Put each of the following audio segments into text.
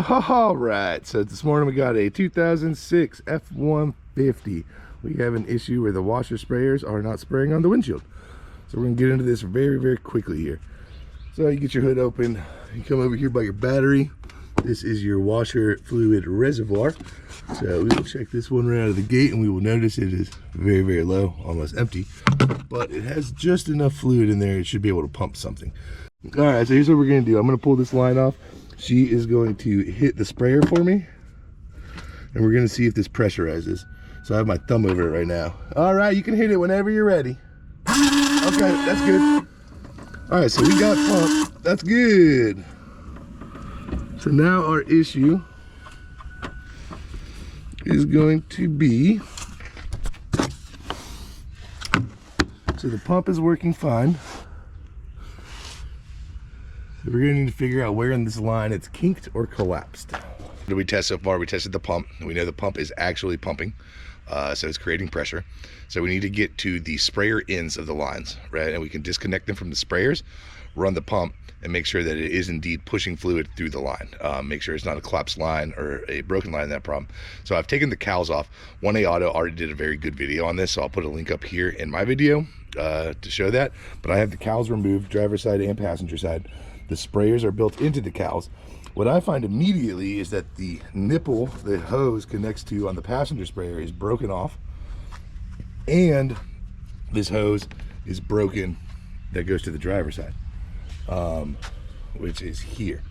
All right, so this morning we got a 2006 F-150. We have an issue where the washer sprayers are not spraying on the windshield. So we're gonna get into this very quickly here. So you get your hood open, you come over here by your battery. This is your washer fluid reservoir. So we will check this one right out of the gate and we will notice it is very low, almost empty. But it has just enough fluid in there, it should be able to pump something. All right, so here's what we're gonna do. I'm gonna pull this line off. She is going to hit the sprayer for me, and we're gonna see if this pressurizes. So I have my thumb over it right now. All right, you can hit it whenever you're ready. Okay, that's good. All right, so we got pump. That's good. So now our issue is going to be, so the pump is working fine. So we're gonna need to figure out where in this line it's kinked or collapsed. What did we test so far? We tested the pump, and we know the pump is actually pumping, so it's creating pressure. So we need to get to the sprayer ends of the lines, right? And we can disconnect them from the sprayers, run the pump, and make sure that it is indeed pushing fluid through the line. Make sure it's not a collapsed line or a broken line, that problem. So I've taken the cowls off. 1A Auto already did a very good video on this, so I'll put a link up here in my video to show that. But I have the cowls removed, driver's side and passenger side. The sprayers are built into the cowls. What I find immediately is that the nipple the hose connects to on the passenger sprayer is broken off, and this hose is broken that goes to the driver's side, which is here.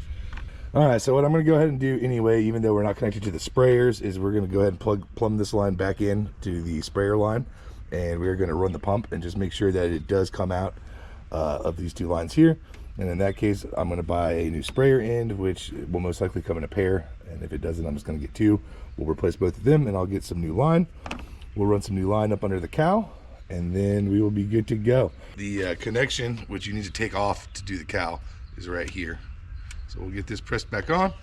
All right, so what I'm gonna go ahead and do anyway, even though we're not connected to the sprayers, is we're gonna go ahead and plumb this line back in to the sprayer line, and we're gonna run the pump and just make sure that it does come out of these two lines here. And in that case, I'm going to buy a new sprayer end, which will most likely come in a pair. And if it doesn't, I'm just going to get two. We'll replace both of them, and I'll get some new line. We'll run some new line up under the cowl, and then we will be good to go. The connection, which you need to take off to do the cowl, is right here. So we'll get this pressed back on.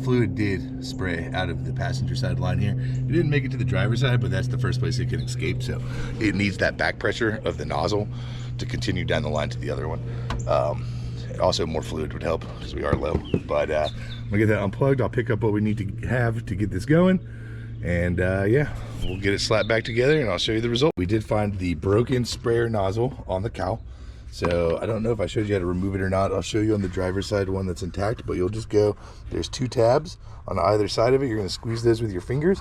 Fluid did spray out of the passenger side line here. It didn't make it to the driver's side, but that's the first place it can escape. So it needs that back pressure of the nozzle to continue down the line to the other one. Also, more fluid would help because we are low. But I'm gonna get that unplugged. I'll pick up what we need to have to get this going. And yeah, we'll get it slapped back together and I'll show you the result. We did find the broken sprayer nozzle on the cowl. So I don't know if I showed you how to remove it or not. I'll show you on the driver's side one that's intact, but you'll just go, there's two tabs on either side of it. You're gonna squeeze those with your fingers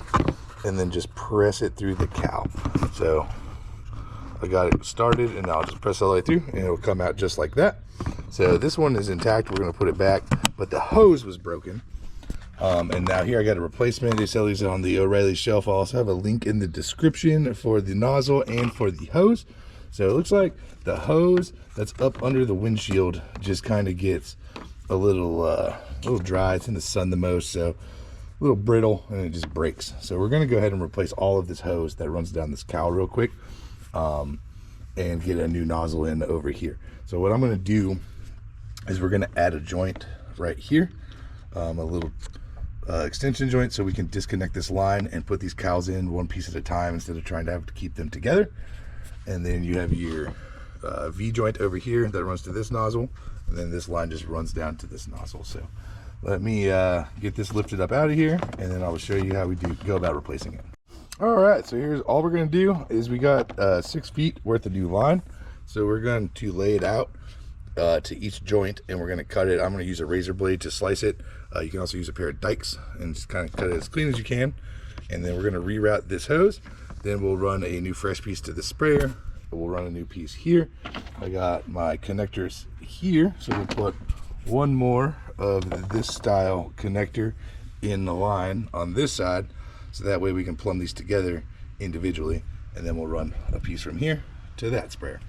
and then just press it through the cowl. So I got it started and I'll just press all the way through and it'll come out just like that. So this one is intact, we're gonna put it back, but the hose was broken. And now here I got a replacement. They sell these on the O'Reilly shelf. I'll also have a link in the description for the nozzle and for the hose. So it looks like the hose that's up under the windshield just kind of gets a little dry. It's in the sun the most, so a little brittle, and it just breaks. So we're gonna go ahead and replace all of this hose that runs down this cowl real quick, and get a new nozzle in over here. So what I'm gonna do is we're gonna add a joint right here, a little extension joint, so we can disconnect this line and put these cowls in one piece at a time instead of trying to have to keep them together. And then you have your V joint over here that runs to this nozzle, and then this line just runs down to this nozzle. So let me get this lifted up out of here, and then I will show you how we go about replacing it. All right, so here's all we're gonna do is we got 6 feet worth of new line. So we're going to lay it out to each joint, and we're gonna cut it. I'm gonna use a razor blade to slice it. You can also use a pair of dikes and just kind of cut it as clean as you can. And then we're gonna reroute this hose. Then we'll run a new fresh piece to the sprayer. We'll run a new piece here. I got my connectors here, so we'll put one more of this style connector in the line on this side, so that way we can plumb these together individually, and then we'll run a piece from here to that sprayer.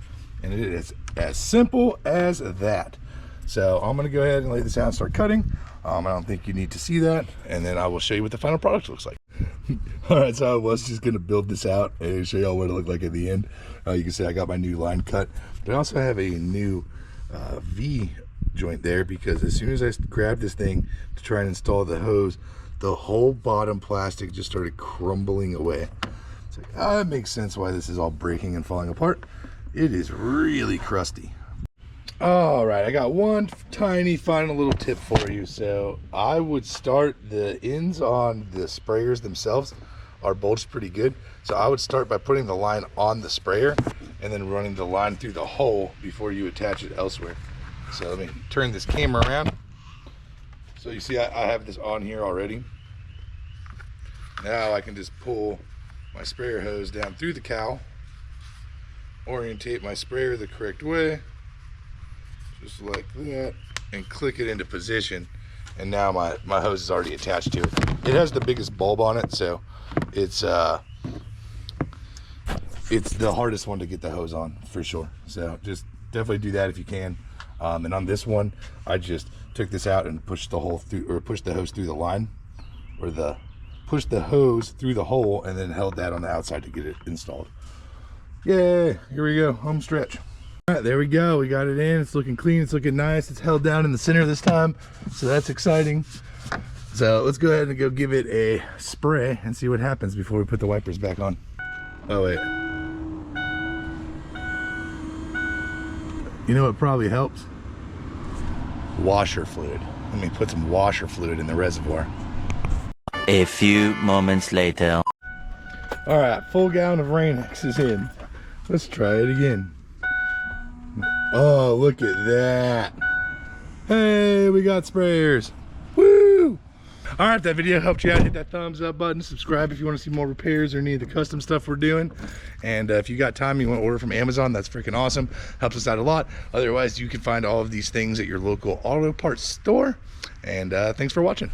And it is as simple as that. So I'm gonna go ahead and lay this out and start cutting. I don't think you need to see that, and then I will show you what the final product looks like. All right, so I was just gonna build this out and show y'all what it looked like at the end. You can see I got my new line cut, but I also have a new V joint there, because as soon as I grabbed this thing to try and install the hose, the whole bottom plastic just started crumbling away. It's like, ah, it makes sense why this is all breaking and falling apart. It is really crusty. All right, I got one tiny final little tip for you. So I would start, the ends on the sprayers themselves are bulged pretty good. So I would start by putting the line on the sprayer and then running the line through the hole before you attach it elsewhere. So let me turn this camera around. So you see I have this on here already. Now I can just pull my sprayer hose down through the cowl, orientate my sprayer the correct way, just like that, and click it into position. And now my hose is already attached to it. It has the biggest bulb on it, so it's the hardest one to get the hose on for sure. So just definitely do that if you can. And on this one, I just took this out and pushed the hole through, or pushed the hose through the line, or pushed the hose through the hole, and then held that on the outside to get it installed. Yay! Here we go, home stretch. All right, there we go. We got it in. It's looking clean. It's looking nice. It's held down in the center this time, so that's exciting. So let's go ahead and go give it a spray and see what happens before we put the wipers back on. Oh wait. You know what probably helps? Washer fluid. Let me put some washer fluid in the reservoir. A few moments later. All right, full gallon of Rain-X is in. Let's try it again. Oh, look at that. Hey, we got sprayers. Woo! All right, if that video helped you out, hit that thumbs up button, subscribe if you want to see more repairs or any of the custom stuff we're doing. And if you got time, you want to order from Amazon, that's freaking awesome. Helps us out a lot. Otherwise, you can find all of these things at your local auto parts store. And thanks for watching.